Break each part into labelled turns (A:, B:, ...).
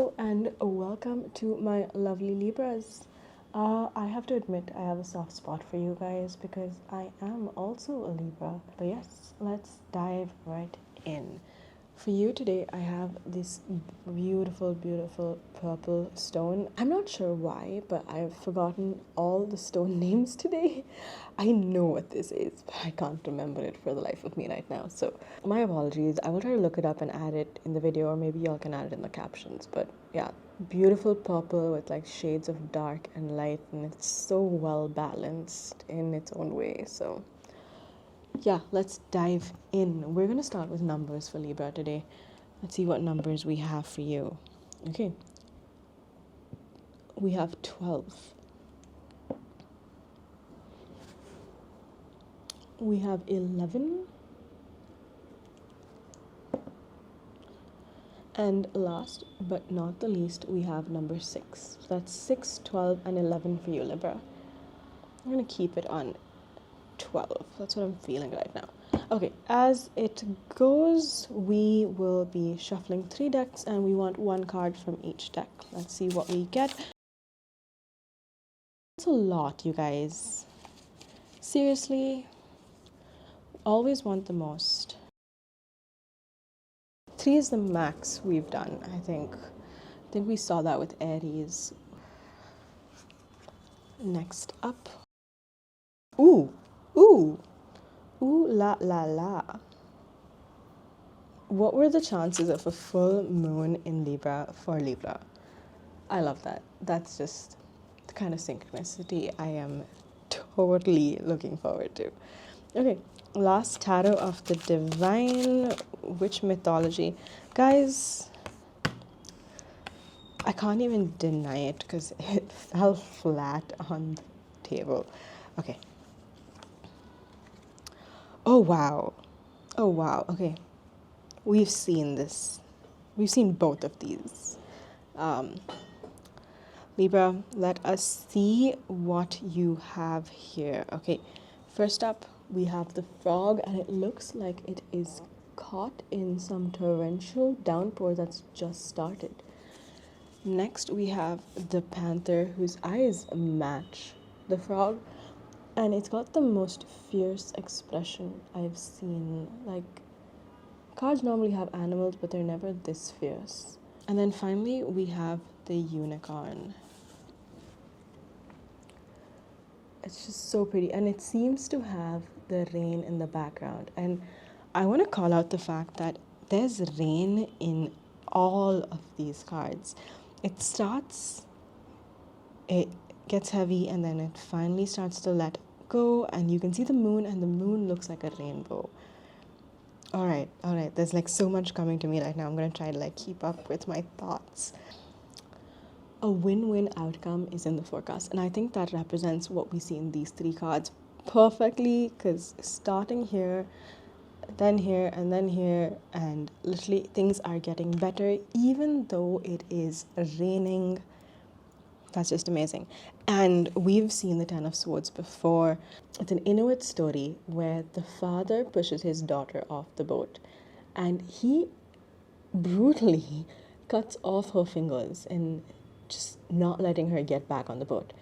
A: Hello and welcome to my lovely Libras. I have to admit, I have a soft spot for you guys because I am also a Libra. But yes, let's dive right in. For you today, I have this beautiful, beautiful purple stone. I'm not sure why, but I've forgotten all the stone names today. I know what this is, but I can't remember it for the life of me right now. So, my apologies. I will try to look it up and add it in the video, or maybe y'all can add it in the captions. But yeah, beautiful purple with like shades of dark and light, and it's so well balanced in its own way. So, yeah, let's dive in. We're gonna start with numbers for Libra today. Let's see what numbers we have for you. Okay, we have 12. We have 11. And last but not the least, we have number 6. So that's 6, 12, and 11 for you, Libra. I'm gonna keep it on 12. That's what I'm feeling right now. Okay, as it goes, we will be shuffling 3 decks and we want 1 card from each deck. Let's see what we get. It's a lot, you guys. Seriously, always want the most. 3 is the max we've done, I think. I think we saw that with Aries. Next up. Ooh, ooh, ooh la la la. What were the chances of a full moon in Libra for Libra? I love that. That's just the kind of synchronicity I am totally looking forward to. Okay, last tarot of the divine. Which mythology? Guys, I can't even deny it because it fell flat on the table. Okay. Oh, wow. Oh, wow. Okay. We've seen this. We've seen both of these. Libra, let us see what you have here. Okay, first up, we have the frog, and it looks like it is caught in some torrential downpour that's just started. Next, we have the panther, whose eyes match the frog, and it's got the most fierce expression I've seen. Like, cards normally have animals, but they're never this fierce. And then finally, we have the unicorn. It's just so pretty, and it seems to have the rain in the background. And I want to call out the fact that there's rain in all of these cards. It starts, it gets heavy, and then it finally starts to let go, and you can see the moon, and the moon looks like a rainbow. All right, there's like so much coming to me right now. I'm gonna try to like keep up with my thoughts. A win-win outcome is in the forecast, and I think that represents what we see in these 3 cards perfectly, because starting here, then here, and then here, and literally things are getting better even though it is raining. That's just amazing. And we've seen the 10 of Swords before. It's an Inuit story where the father pushes his daughter off the boat, and he brutally cuts off her fingers and just not letting her get back on the boat.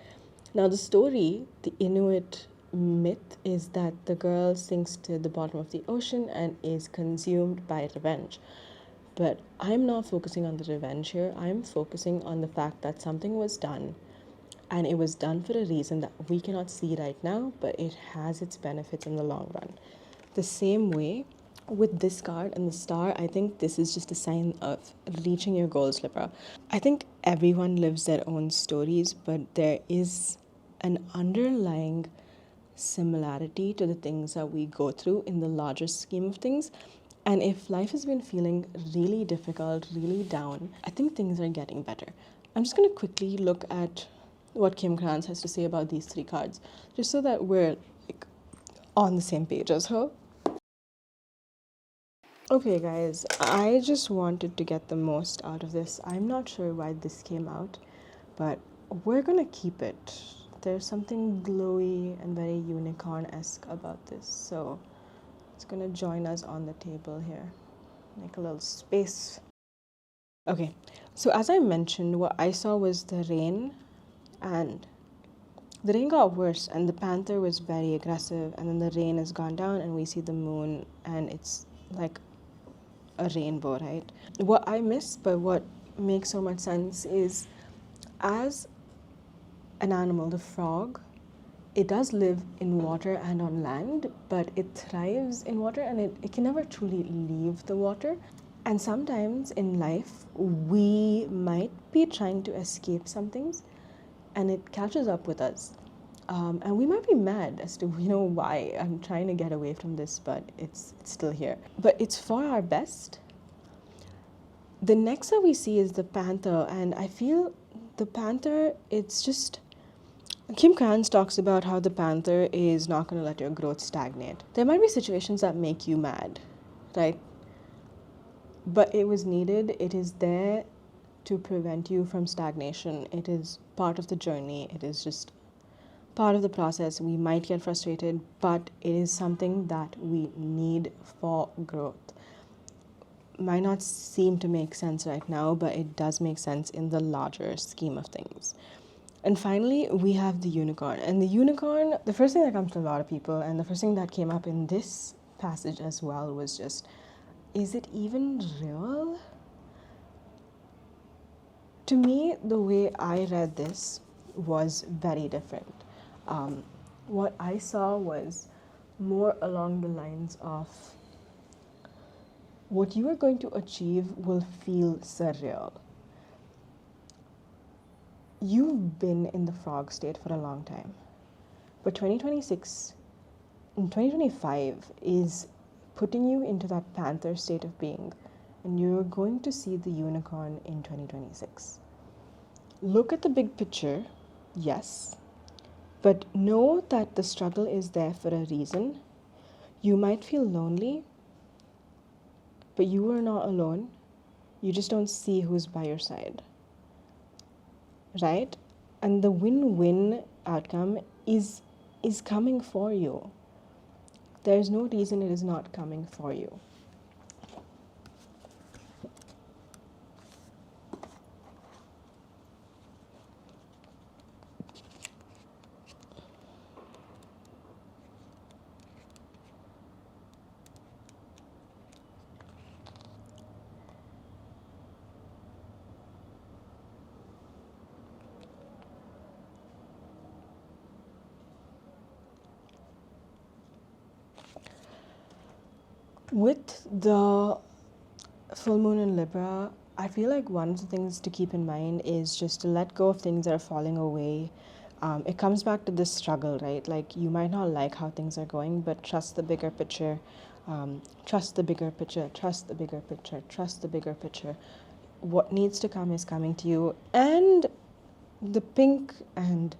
A: Now, the story, the Inuit myth, is that the girl sinks to the bottom of the ocean and is consumed by revenge. But I'm not focusing on the revenge here. I'm focusing on the fact that something was done, and it was done for a reason that we cannot see right now, but it has its benefits in the long run. The same way with this card and the star, I think this is just a sign of reaching your goals, Libra. I think everyone lives their own stories, but there is an underlying similarity to the things that we go through in the larger scheme of things. And if life has been feeling really difficult, really down, I think things are getting better. I'm just going to quickly look at what Kim Krans has to say about these 3 cards, just so that we're like on the same page as her. Okay, guys, I just wanted to get the most out of this. I'm not sure why this came out, but we're gonna keep it. There's something glowy and very unicorn-esque about this, so it's gonna join us on the table here. Make a little space. Okay, so as I mentioned, what I saw was the rain, and the rain got worse, and the panther was very aggressive, and then the rain has gone down, and we see the moon, and it's like a rainbow, right? What I miss, but what makes so much sense is, as an animal, the frog, it does live in water and on land, but it thrives in water, and it can never truly leave the water. And sometimes in life, we might be trying to escape some things, and it catches up with us. And we might be mad as to, why I'm trying to get away from this, but it's still here. But it's for our best. The next that we see is the panther, and I feel the panther, it's just, Kim Krans talks about how the panther is not going to let your growth stagnate. There might be situations that make you mad, right? But it was needed. It is there to prevent you from stagnation. It is part of the journey. It is just part of the process. We might get frustrated, but it is something that we need for growth. Might not seem to make sense right now, but it does make sense in the larger scheme of things. And finally, we have the unicorn. And the unicorn, the first thing that comes to a lot of people, and the first thing that came up in this passage as well, was just, is it even real? To me, the way I read this was very different. What I saw was more along the lines of, what you are going to achieve will feel surreal. You've been in the frog state for a long time, but 2026 and 2025 is putting you into that panther state of being, and you're going to see the unicorn in 2026. Look at the big picture, yes, but know that the struggle is there for a reason. You might feel lonely, but you are not alone. You just don't see who's by your side, right? And the win-win outcome is coming for you. There's no reason it is not coming for you. With the full moon in Libra, I feel like one of the things to keep in mind is just to let go of things that are falling away. It comes back to this struggle, right? Like, you might not like how things are going, but trust the bigger picture. Trust the bigger picture. Trust the bigger picture. Trust the bigger picture. What needs to come is coming to you. And the pink, and,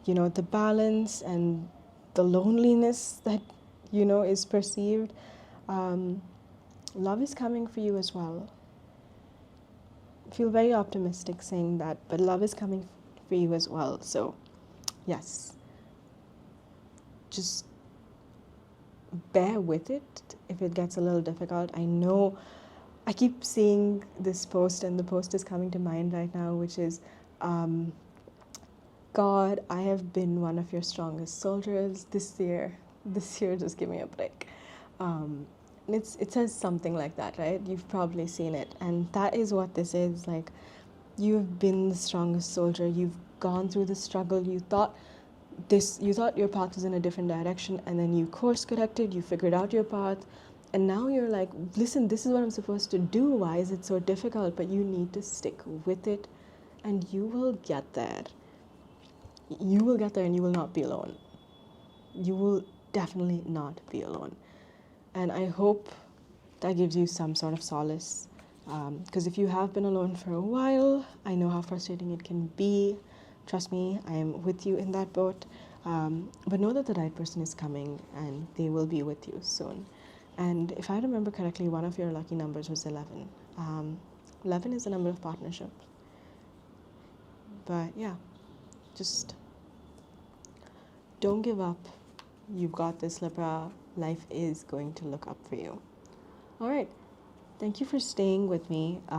A: the balance, and the loneliness that, is perceived. Love is coming for you as well. I feel very optimistic saying that, but love is coming for you as well. So, yes, just bear with it if it gets a little difficult. I know I keep seeing this post, and the post is coming to mind right now, which is, God, I have been one of your strongest soldiers this year. This year, just give me a break. It says something like that, right? You've probably seen it. And that is what this is. Like, you've been the strongest soldier. You've gone through the struggle. You thought your path was in a different direction, and then you course corrected, you figured out your path, and now you're like, listen, this is what I'm supposed to do. Why is it so difficult? But you need to stick with it, and you will get there. You will get there, and you will not be alone. You will definitely not be alone. And I hope that gives you some sort of solace. Because if you have been alone for a while, I know how frustrating it can be. Trust me, I am with you in that boat. But know that the right person is coming, and they will be with you soon. And if I remember correctly, one of your lucky numbers was 11. 11 is the number of partnership. But yeah, just don't give up. You've got this, Libra. Life is going to look up for you. All right. Thank you for staying with me.